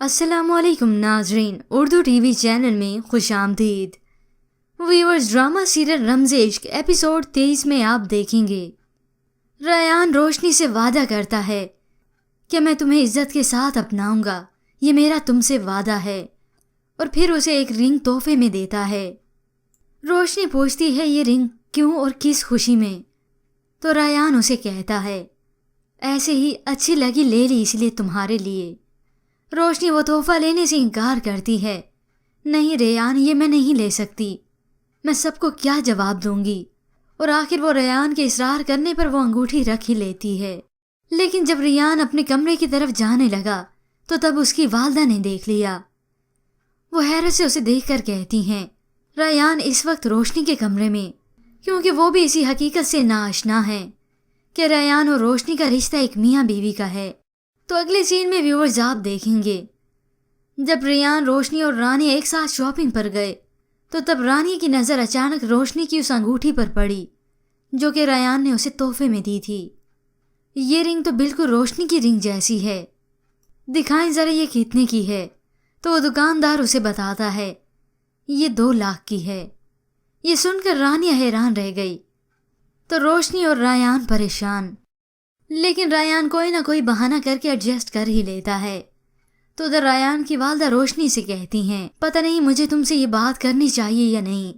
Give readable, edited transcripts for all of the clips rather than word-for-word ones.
अस्सलाम वालेकुम नाजरीन, उर्दू टीवी चैनल में खुश आमदीद। व्यूअर्स, ड्रामा सीरियल रमज़े इश्क एपिसोड 23 में आप देखेंगे रयान रोशनी से वादा करता है कि मैं तुम्हें इज्जत के साथ अपनाऊंगा, ये मेरा तुमसे वादा है, और फिर उसे एक रिंग तोहफे में देता है। रोशनी पूछती है ये रिंग क्यों और किस खुशी में, तो रयान उसे कहता है ऐसे ही अच्छी लगी ले ली इसलिए तुम्हारे लिए। रोशनी वो तोहफा लेने से इनकार करती है। नहीं रेयान, ये मैं नहीं ले सकती, मैं सबको क्या जवाब दूंगी। और आखिर वो रेयान के इसरार करने पर वो अंगूठी रख ही लेती है। लेकिन जब रेयान अपने कमरे की तरफ जाने लगा तो तब उसकी वालदा ने देख लिया। वो हैरत से उसे देखकर कहती हैं रेयान इस वक्त रोशनी के कमरे में, क्योंकि वो भी इसी हकीकत से नाआशना है कि रेयान और रोशनी का रिश्ता एक मियाँ बीवी का है। तो अगले सीन में व्यूअर्स आप देखेंगे जब रेयान, रोशनी और रानी एक साथ शॉपिंग पर गए तो तब रानी की नज़र अचानक रोशनी की उस अंगूठी पर पड़ी जो कि रेयान ने उसे तोहफे में दी थी। ये रिंग तो बिल्कुल रोशनी की रिंग जैसी है, दिखाएं ज़रा ये कितने की है। तो वो दुकानदार उसे बताता है ये 2 लाख की है। ये सुनकर रानी हैरान रह गई तो रोशनी और रेयान परेशान, लेकिन रेयान कोई ना कोई बहाना करके एडजस्ट कर ही लेता है। तो उधर रेयान की वालदा रोशनी से कहती हैं पता नहीं मुझे तुमसे ये बात करनी चाहिए या नहीं,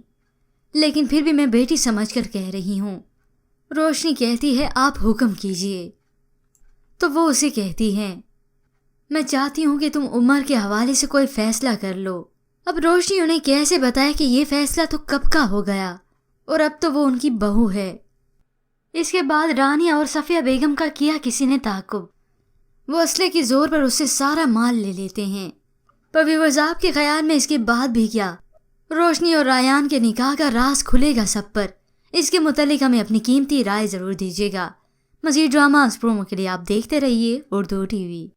लेकिन फिर भी मैं बेटी समझकर कह रही हूँ। रोशनी कहती है आप हुक्म कीजिए। तो वो उसे कहती हैं मैं चाहती हूँ कि तुम उमर के हवाले से कोई फैसला कर लो। अब रोशनी उन्हें कैसे बताए कि ये फैसला तो कब का हो गया और अब तो वो उनकी बहू है। इसके बाद रानिया और सफिया बेगम का किया किसी ने ताक़ुब। वो असले की जोर पर उससे सारा माल ले लेते हैं। पर व्यूअर्स, आपके ख्याल में इसके बाद भी क्या रोशनी और रेयान के निकाह का राज खुलेगा सब पर? इसके मुतालिक हमें अपनी कीमती राय ज़रूर दीजिएगा। मज़ीद ड्रामा प्रोमो के लिए आप देखते रहिए उर्दू टीवी।